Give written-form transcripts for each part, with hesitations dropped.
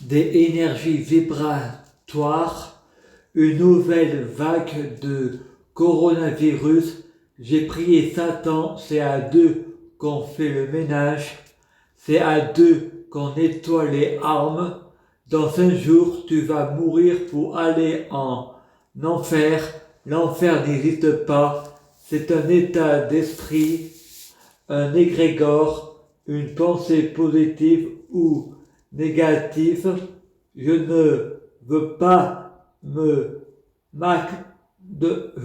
des énergies vibratoires, une nouvelle vague de coronavirus. J'ai prié Satan, c'est à deux qu'on fait le ménage, c'est à deux qu'on nettoie les armes. Dans 5 jours, tu vas mourir pour aller en enfer. L'enfer n'existe pas, c'est un état d'esprit, un égrégore, une pensée positive ou négative. Je ne veux pas je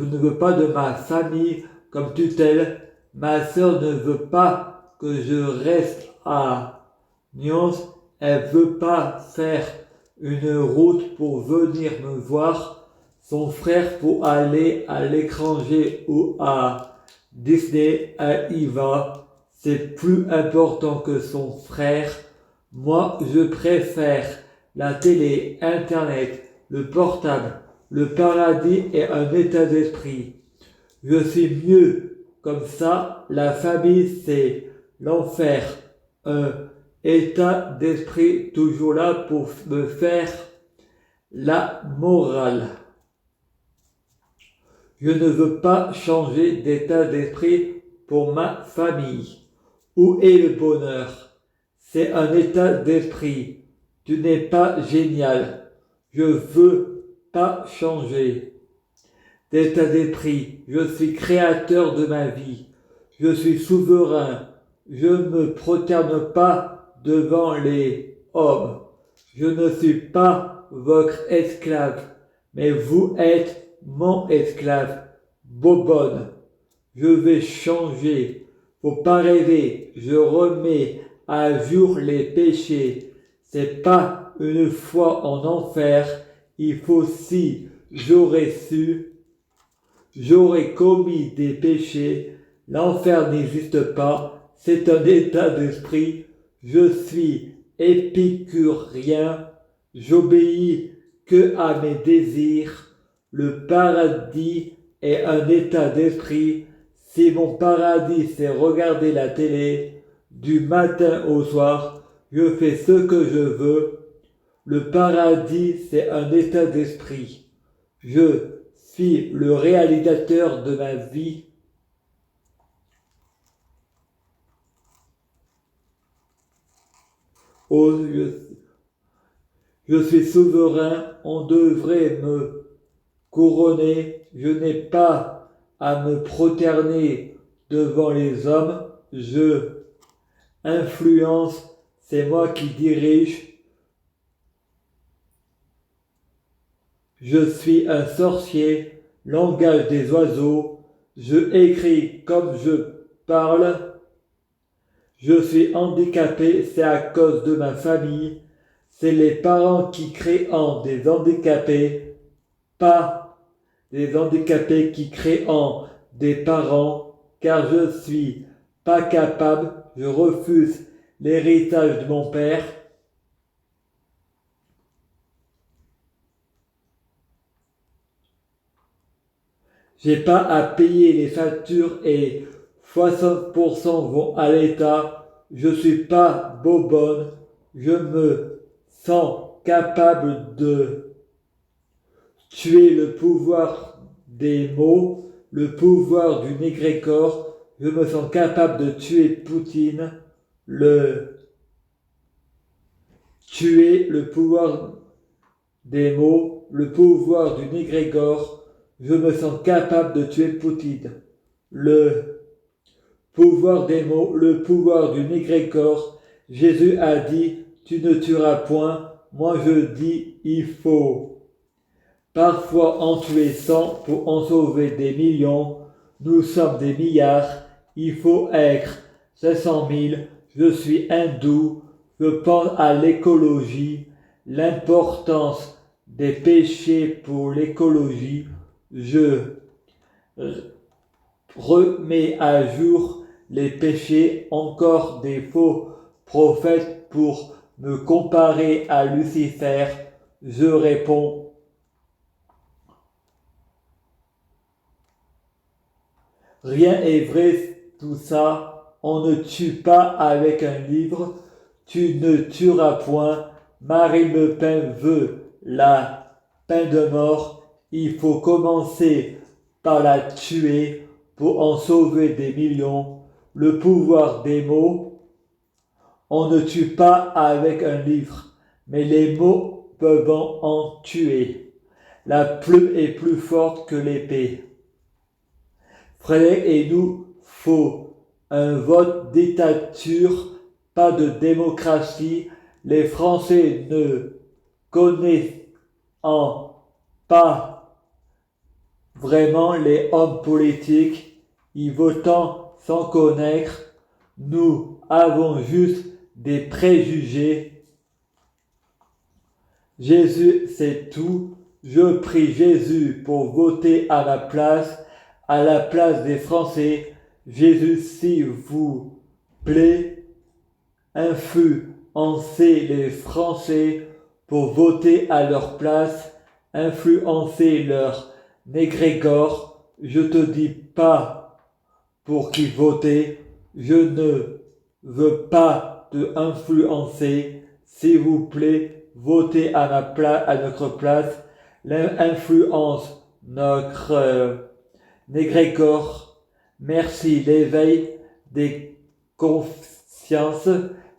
ne veux pas de ma famille comme tutelle. Ma sœur ne veut pas que je reste à Nyons. Elle veut pas faire une route pour venir me voir. Son frère pour aller à l'étranger ou à Disney, elle y va. C'est plus important que son frère. Moi, je préfère la télé, Internet, le portable. Le paradis est un état d'esprit. Je suis mieux comme ça. La famille, c'est l'enfer. Un état d'esprit toujours là pour me faire la morale. Je ne veux pas changer d'état d'esprit pour ma famille. Où est le bonheur? C'est un état d'esprit. Tu n'es pas génial. Je veux pas changer d'état d'esprit. Je suis créateur de ma vie. Je suis souverain. Je ne me prosterne pas devant les hommes. Je ne suis pas votre esclave, mais vous êtes mon esclave. Bobonne. Je vais changer. Faut pas rêver. Je remets à jour les péchés. C'est pas une fois en enfer. Il faut si j'aurais su, j'aurais commis des péchés. L'enfer n'existe pas. C'est un état d'esprit. Je suis épicurien. J'obéis que à mes désirs. Le paradis est un état d'esprit. Si mon paradis c'est regarder la télé du matin au soir, je fais ce que je veux. Le paradis c'est un état d'esprit. Je suis le réalisateur de ma vie. Oh, je suis souverain, on devrait me couronner. Je n'ai pas à me prosterner devant les hommes. Je influence, c'est moi qui dirige. Je suis un sorcier, langage des oiseaux. Je écris comme je parle. Je suis handicapé, c'est à cause de ma famille. C'est les parents qui créent des handicapés, pas des handicapés qui créent des parents, car je suis pas capable, je refuse l'héritage de mon père. J'ai pas à payer les factures et 60% vont à l'État. Je suis pas bobonne. Je me sens capable de tuer le pouvoir des mots, le pouvoir du égrégore. Je me sens capable de tuer Poutine, tuer le pouvoir des mots, le pouvoir du égrégore. Je me sens capable de tuer Poutine. Le pouvoir des mots, le pouvoir du égrégore. Jésus a dit, tu ne tueras point. Moi je dis, il faut parfois en tuer 100 pour en sauver des millions. Nous sommes des milliards. Il faut être 500 000. Je suis hindou. Je pense à l'écologie, l'importance des péchés pour l'écologie. Je remets à jour les péchés, encore des faux prophètes pour me comparer à Lucifer. Je réponds, rien est vrai tout ça, on ne tue pas avec un livre, tu ne tueras point, Marine Le Pen veut la peine de mort, il faut commencer par la tuer pour en sauver des millions. Le pouvoir des mots, on ne tue pas avec un livre, mais les mots peuvent en tuer. La plume est plus forte que l'épée. Frédéric, et nous faut un vote dictature, pas de démocratie. Les Français ne connaissent pas vraiment les hommes politiques. Ils votent sans connaître. Nous avons juste des préjugés. Jésus, c'est tout. Je prie Jésus pour voter à la place des Français. Jésus, s'il vous plaît, influencez les Français pour voter à leur place, influencez leur égrégore. Je te dis pas pour qui voter, je ne veux pas te influencer. S'il vous plaît, votez à notre place, influence notre égrégore. Merci, l'éveil des consciences.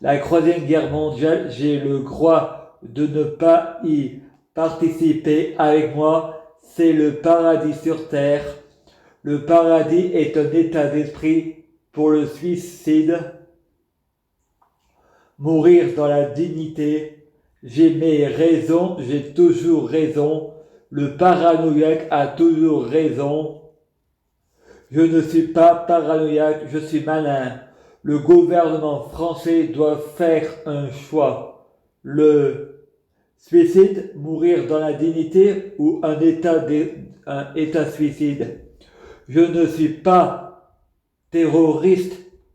La Troisième Guerre mondiale, j'ai le droit de ne pas y participer avec moi. C'est le paradis sur terre. Le paradis est un état d'esprit pour le suicide. Mourir dans la dignité. J'ai mes raisons, j'ai toujours raison. Le paranoïaque a toujours raison. Je ne suis pas paranoïaque, je suis malin. Le gouvernement français doit faire un choix. Le suicide, mourir dans la dignité ou un état suicide. Je ne suis pas terroriste.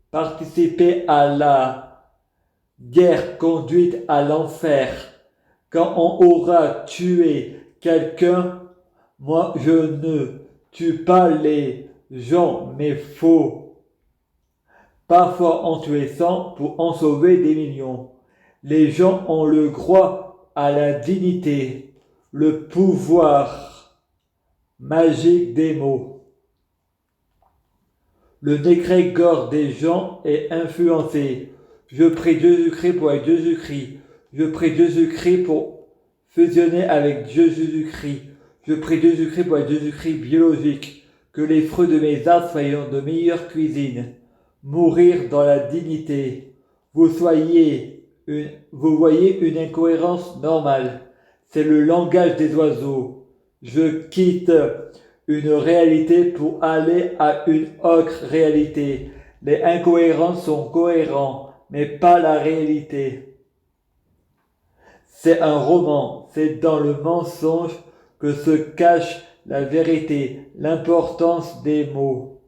Participer à la guerre conduite à l'enfer. Quand on aura tué quelqu'un, moi je ne tue pas les gens, mais faut parfois en tuer 100 pour en sauver des millions. Les gens ont le droit à la dignité, le pouvoir magique des mots. Le égrégore des gens est influencé. Je prie Jésus-Christ pour être Jésus-Christ. Je prie Jésus-Christ pour fusionner avec Jésus-Christ. Je prie Jésus-Christ pour être Jésus-Christ biologique. Que les fruits de mes arbres soient de meilleure cuisine. Mourir dans la dignité. Vous voyez une incohérence normale. C'est le langage des oiseaux. Je quitte une réalité pour aller à une autre réalité. Les incohérents sont cohérents, mais pas la réalité. C'est un roman, c'est dans le mensonge que se cache la vérité, l'importance des mots.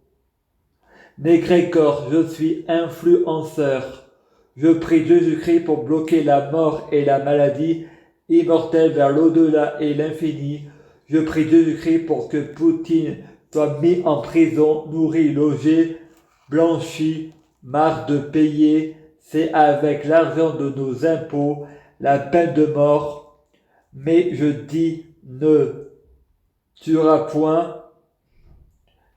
Négrégore, je suis influenceur. Je prie Jésus-Christ pour bloquer la mort et la maladie, immortelle vers l'au-delà et l'infini. Je prie Jésus-Christ pour que Poutine soit mis en prison, nourri, logé, blanchi, marre de payer. C'est avec l'argent de nos impôts, la peine de mort. Mais je dis ne tuera point.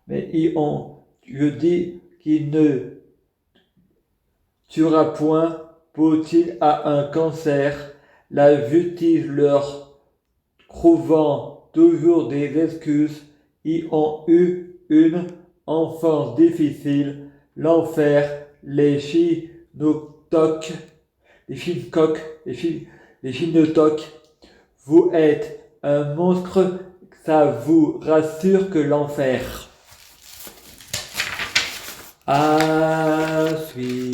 Je dis qu'il ne tuera point. Poutine a un cancer. La justice leur trouvant toujours des excuses. Ils ont eu une enfance difficile. L'enfer, les chinotoques, vous êtes un monstre, ça vous rassure que l'enfer. À suivre.